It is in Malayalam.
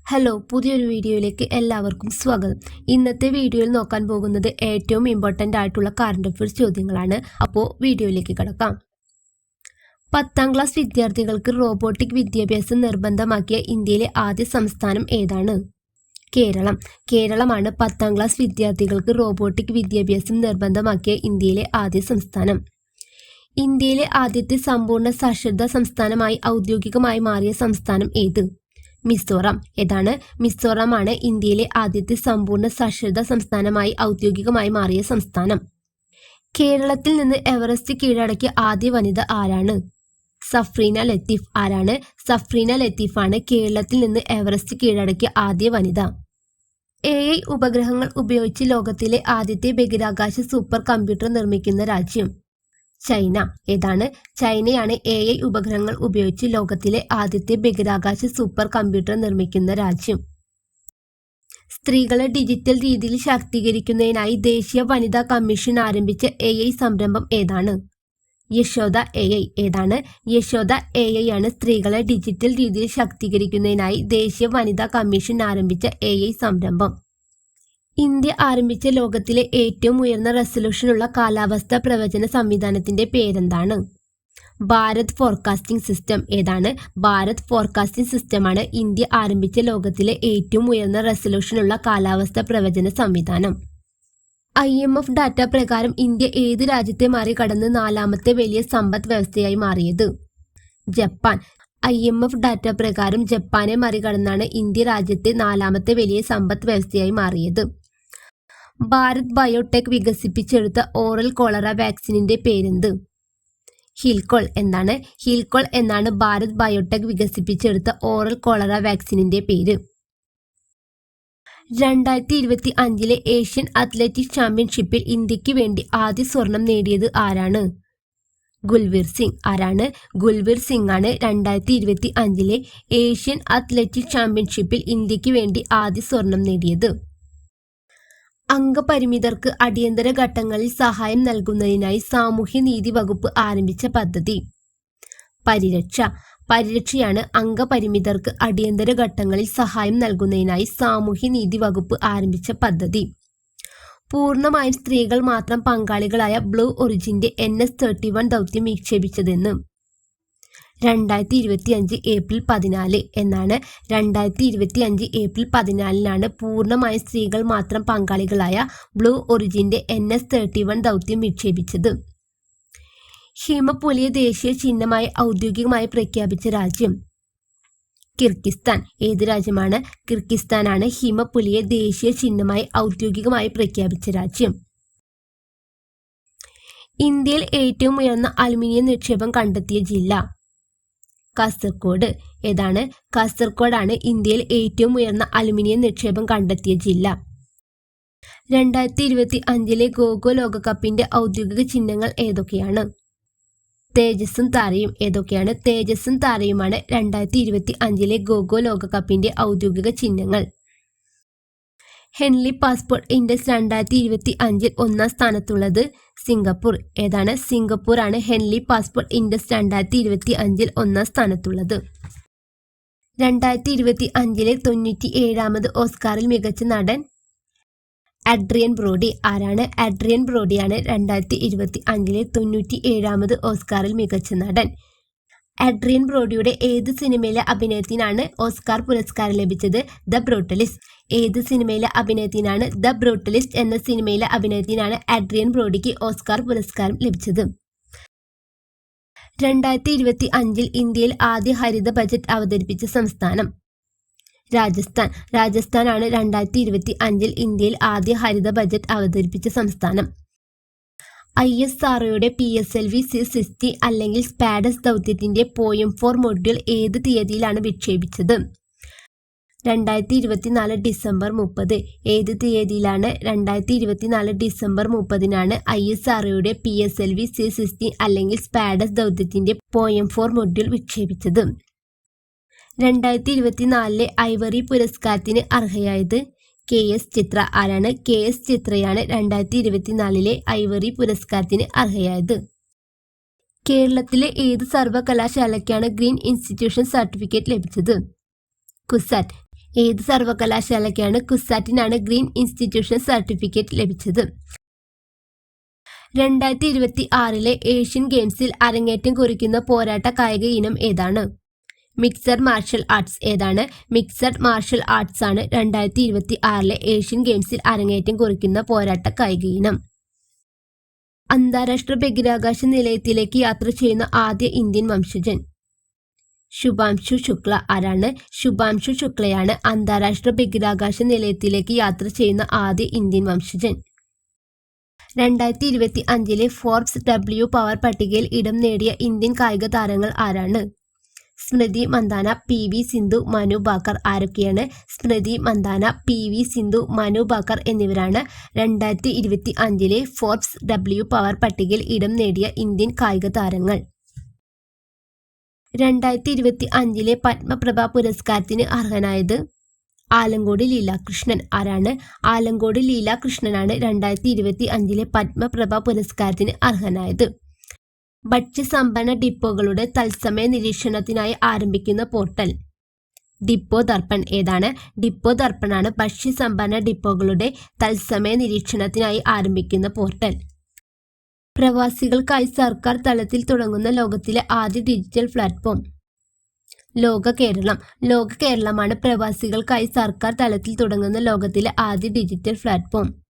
ഹലോ, പുതിയൊരു വീഡിയോയിലേക്ക് എല്ലാവർക്കും സ്വാഗതം. ഇന്നത്തെ വീഡിയോയിൽ നോക്കാൻ പോകുന്നത് ഏറ്റവും ഇമ്പോർട്ടൻ്റ് ആയിട്ടുള്ള കറണ്ട് അഫയേഴ്സ് ചോദ്യങ്ങളാണ്. അപ്പോൾ വീഡിയോയിലേക്ക് കടക്കാം. 10ാം ക്ലാസ് വിദ്യാർത്ഥികൾക്ക് റോബോട്ടിക് വിദ്യാഭ്യാസം നിർബന്ധമാക്കിയ ഇന്ത്യയിലെ ആദ്യ സംസ്ഥാനം ഏതാണ്? കേരളം. കേരളമാണ് 10ാം ക്ലാസ് വിദ്യാർത്ഥികൾക്ക് റോബോട്ടിക് വിദ്യാഭ്യാസം നിർബന്ധമാക്കിയ ഇന്ത്യയിലെ ആദ്യ സംസ്ഥാനം. ഇന്ത്യയിലെ ആദ്യത്തെ സമ്പൂർണ്ണ സാക്ഷരതാ സംസ്ഥാനമായി ഔദ്യോഗികമായി മാറിയ സംസ്ഥാനം ഏത്? മിസോറാം. ഏതാണ്? മിസോറാമാണ് ഇന്ത്യയിലെ ആദ്യത്തെ സമ്പൂർണ്ണ സാക്ഷരതാ സംസ്ഥാനമായി ഔദ്യോഗികമായി മാറിയ സംസ്ഥാനം. കേരളത്തിൽ നിന്ന് എവറസ്റ്റ് കീഴടക്കിയ ആദ്യ വനിത ആരാണ്? സഫ്രീന ലത്തീഫ്. ആരാണ്? സഫ്രീന ലത്തീഫാണ് കേരളത്തിൽ നിന്ന് എവറസ്റ്റ് കീഴടക്കിയ ആദ്യ വനിത. AI ഉപഗ്രഹങ്ങൾ ഉപയോഗിച്ച് ലോകത്തിലെ ആദ്യത്തെ ബഹിരാകാശ സൂപ്പർ കമ്പ്യൂട്ടർ നിർമ്മിക്കുന്ന രാജ്യം? ചൈന. ഏതാണ്? ചൈനയാണ് AI ഉപഗ്രഹങ്ങൾ ഉപയോഗിച്ച് ലോകത്തിലെ ആദ്യത്തെ ബഹിരാകാശ സൂപ്പർ കമ്പ്യൂട്ടർ നിർമ്മിക്കുന്ന രാജ്യം. സ്ത്രീകളെ ഡിജിറ്റൽ രീതിയിൽ ശാക്തീകരിക്കുന്നതിനായി ദേശീയ വനിതാ കമ്മീഷൻ ആരംഭിച്ച AI സംരംഭം ഏതാണ്? യശോദ AI. ഏതാണ്? യശോദ AI ആണ് സ്ത്രീകളെ ഡിജിറ്റൽ രീതിയിൽ ശാക്തീകരിക്കുന്നതിനായി ദേശീയ വനിതാ കമ്മീഷൻ ആരംഭിച്ച AI സംരംഭം. ഇന്ത്യ ആരംഭിച്ച ലോകത്തിലെ ഏറ്റവും ഉയർന്ന റെസല്യൂഷനുള്ള കാലാവസ്ഥാ പ്രവചന സംവിധാനത്തിന്റെ പേരെന്താണ്? Bharat forecasting system. ഏതാണ്? ഭാരത് ഫോർകാസ്റ്റിംഗ് സിസ്റ്റമാണ് ഇന്ത്യ ആരംഭിച്ച ലോകത്തിലെ ഏറ്റവും ഉയർന്ന റെസല്യൂഷനുള്ള കാലാവസ്ഥാ പ്രവചന സംവിധാനം. IMF ഡാറ്റ പ്രകാരം ഇന്ത്യ ഏത് രാജ്യത്തെ മറികടന്ന് 4ാമത്തെ വലിയ സമ്പദ് വ്യവസ്ഥയായി മാറിയത്? ജപ്പാൻ. IMF ഡാറ്റ പ്രകാരം ജപ്പാനെ മറികടന്നാണ് ഇന്ത്യ രാജ്യത്തെ 4ാമത്തെ വലിയ സമ്പദ് വ്യവസ്ഥയായി മാറിയത്. ഭാരത് ബയോടെക് വികസിപ്പിച്ചെടുത്ത ഓറൽ കോളറ വാക്സിനിന്റെ പേരെന്ത്? ഹിൽകോൾ. എന്താണ്? ഹിൽകോൾ എന്നാണ് ഭാരത് ബയോടെക് വികസിപ്പിച്ചെടുത്ത ഓറൽ കോളറ വാക്സിനിന്റെ പേര്. 2025 ഏഷ്യൻ അത്ലറ്റിക്സ് ചാമ്പ്യൻഷിപ്പിൽ ഇന്ത്യക്ക് വേണ്ടി ആദ്യ സ്വർണം നേടിയത് ആരാണ്? ഗുൽവീർ സിംഗ്. ആരാണ്? ഗുൽവീർ സിംഗ് ആണ് 2025 ഏഷ്യൻ അത്ലറ്റിക്സ് ചാമ്പ്യൻഷിപ്പിൽ ഇന്ത്യക്ക് വേണ്ടി ആദ്യ സ്വർണം നേടിയത്. അംഗപരിമിതർക്ക് അടിയന്തര ഘട്ടങ്ങളിൽ സഹായം നൽകുന്നതിനായി സാമൂഹ്യനീതി വകുപ്പ് ആരംഭിച്ച പദ്ധതി? പരിരക്ഷ. പരിരക്ഷയാണ് അംഗപരിമിതർക്ക് അടിയന്തര ഘട്ടങ്ങളിൽ സഹായം നൽകുന്നതിനായി സാമൂഹ്യനീതി വകുപ്പ് ആരംഭിച്ച പദ്ധതി. പൂർണ്ണമായും സ്ത്രീകൾ മാത്രം പങ്കാളികളായ ബ്ലൂ ഒറിജിന്റെ NS-31 ദൗത്യം വിക്ഷേപിച്ചതെന്ന്? 2025 ഏപ്രിൽ 14 എന്നാണ്. 2025 ഏപ്രിൽ 14 പൂർണ്ണമായും സ്ത്രീകൾ മാത്രം പങ്കാളികളായ ബ്ലൂ ഒറിജിന്റെ NS-31 ദൗത്യം വിക്ഷേപിച്ചത്. ഹിമപ്പുലിയെ ദേശീയ ചിഹ്നമായി ഔദ്യോഗികമായി പ്രഖ്യാപിച്ച രാജ്യം? കിർഗിസ്ഥാൻ. ഏത് രാജ്യമാണ്? കിർഗിസ്ഥാനാണ് ഹിമപ്പുലിയെ ദേശീയ ചിഹ്നമായി ഔദ്യോഗികമായി പ്രഖ്യാപിച്ച രാജ്യം. ഇന്ത്യയിൽ ഏറ്റവും ഉയർന്ന അലുമിനിയം നിക്ഷേപം കണ്ടെത്തിയ ജില്ല? കാസർഗോഡ്. ഏതാണ്? കാസർഗോഡാണ് ഇന്ത്യയിൽ ഏറ്റവും ഉയർന്ന അലുമിനിയം നിക്ഷേപം കണ്ടെത്തിയ ജില്ല. 2025 ഗോഗോ ലോകകപ്പിന്റെ ഔദ്യോഗിക ചിഹ്നങ്ങൾ ഏതൊക്കെയാണ്? തേജസ്സും താരയും. ഏതൊക്കെയാണ്? തേജസ്സും താരയുമാണ് 2025 ഗോഗോ ലോകകപ്പിന്റെ ഔദ്യോഗിക ചിഹ്നങ്ങൾ. ഹെൻലി പാസ്പോർട്ട് ഇൻഡെക്സ് 2025 1ാം സ്ഥാനത്തുള്ളത് സിംഗപ്പൂർ. ഏതാണ്? സിംഗപ്പൂരാണ് ഹെൻലി പാസ്പോർട്ട് ഇൻഡെക്സ് 2025 1ാം സ്ഥാനത്തുള്ളത്. 2025 97ാമത് ഓസ്കാറിൽ മികച്ച നടൻ? Adrien Brody. ആരാണ്? അഡ്രിയൻ ബ്രോഡിയാണ് 2025 97ാമത് ഓസ്കാറിൽ മികച്ച നടൻ. അഡ്രിയൻ ബ്രോഡിയുടെ ഏത് സിനിമയിലെ അഭിനയത്തിനാണ് ഓസ്കാർ പുരസ്കാരം ലഭിച്ചത്? The brutalist. ഏത് സിനിമയിലെ അഭിനയത്തിനാണ്? ദ ബ്രൂട്ടലിസ്റ്റ് എന്ന സിനിമയിലെ അഭിനയത്തിനാണ് അഡ്രിയൻ ബ്രോഡിക്ക് ഓസ്കാർ പുരസ്കാരം ലഭിച്ചത്. 2025 ഇന്ത്യയിൽ ആദ്യ ഹരിത ബജറ്റ് അവതരിപ്പിച്ച സംസ്ഥാനം? രാജസ്ഥാൻ. രാജസ്ഥാനാണ് 2025 ഇന്ത്യയിൽ ആദ്യ ഹരിത ബജറ്റ് അവതരിപ്പിച്ച സംസ്ഥാനം. ISROയുടെ PSLV C60 അല്ലെങ്കിൽ സ്പാഡസ് ദൗത്യത്തിന്റെ പോയം 4 മൊഡ്യൂൾ ഏത് തീയതിയിലാണ് വിക്ഷേപിച്ചത്? 2024 ഡിസംബർ 30. ഏത് തീയതിയിലാണ്? 2024 ഡിസംബർ 30 ISROയുടെ PSLV C60 അല്ലെങ്കിൽ സ്പാഡസ് ദൗത്യത്തിന്റെ പോയം 4 മൊഡ്യൂൾ വിക്ഷേപിച്ചത്. 2024 ഐവറി പുരസ്കാരത്തിന് അർഹയായത്? KS ചിത്ര. ആരാണ്? KS ചിത്രയാണ് 2024 ഐവറി പുരസ്കാരത്തിന് അർഹയായത്. കേരളത്തിലെ ഏത് സർവകലാശാലയ്ക്കാണ് ഗ്രീൻ ഇൻസ്റ്റിറ്റ്യൂഷൻ സർട്ടിഫിക്കറ്റ് ലഭിച്ചത്? കുസാറ്റ്. ഏത് സർവകലാശാലയ്ക്കാണ് കുസാറ്റിനാണ് ഗ്രീൻ ഇൻസ്റ്റിറ്റ്യൂഷൻ സർട്ടിഫിക്കറ്റ് ലഭിച്ചത്? 2026 ഏഷ്യൻ ഗെയിംസിൽ അരങ്ങേറ്റം കുറിക്കുന്ന പോരാട്ട കായിക ഇനം ഏതാണ്? Mixed martial arts. ഏതാണ്? മിക്സഡ് മാർഷൽ ആർട്സ് ആണ് 2026 ഏഷ്യൻ ഗെയിംസിൽ അരങ്ങേറ്റം കുറിക്കുന്ന പോരാട്ട കായിക ഇനം. അന്താരാഷ്ട്ര ബഹിരാകാശ നിലയത്തിലേക്ക് യാത്ര ചെയ്യുന്ന ആദ്യ ഇന്ത്യൻ വംശജൻ? ശുഭാംശു ശുക്ല. ആരാണ്? ശുഭാംശു ശുക്ലയാണ് അന്താരാഷ്ട്ര ബഹിരാകാശ നിലയത്തിലേക്ക് യാത്ര ചെയ്യുന്ന ആദ്യ ഇന്ത്യൻ വംശജൻ. 2025 ഫോർബ്സ് W പവർ പട്ടികയിൽ ഇടം നേടിയ ഇന്ത്യൻ കായിക താരങ്ങൾ ആരാണ്? സ്മൃതി മന്ദാന, PV സിന്ധു, മനു ഭാക്കർ. ആരൊക്കെയാണ്? സ്മൃതി മന്ദാന, PV സിന്ധു, മനു ഭാക്കർ എന്നിവരാണ് 2025 ഫോർബ്സ് W പവർ പട്ടികയിൽ ഇടം നേടിയ ഇന്ത്യൻ കായിക താരങ്ങൾ. 2025 പത്മപ്രഭ പുരസ്കാരത്തിന് അർഹനായത്? ആലങ്കോട് ലീലാകൃഷ്ണൻ. ആരാണ്? ആലങ്കോട് ലീലാകൃഷ്ണനാണ് 2025 പത്മപ്രഭ പുരസ്കാരത്തിന് അർഹനായത്. ഭക്ഷ്യസംഭരണ ഡിപ്പോകളുടെ തത്സമയ നിരീക്ഷണത്തിനായി ആരംഭിക്കുന്ന പോർട്ടൽ? ഡിപ്പോ ദർപ്പൺ. ഏതാണ്? ഡിപ്പോ ദർപ്പണാണ് ഭക്ഷ്യസംഭരണ ഡിപ്പോകളുടെ തത്സമയ നിരീക്ഷണത്തിനായി ആരംഭിക്കുന്ന പോർട്ടൽ. പ്രവാസികൾക്കായി സർക്കാർ തലത്തിൽ തുടങ്ങുന്ന ലോകത്തിലെ ആദ്യ ഡിജിറ്റൽ പ്ലാറ്റ്ഫോം? ലോക കേരളം. ലോക കേരളമാണ് പ്രവാസികൾക്കായി സർക്കാർ തലത്തിൽ തുടങ്ങുന്ന ലോകത്തിലെ ആദ്യ ഡിജിറ്റൽ പ്ലാറ്റ്ഫോം.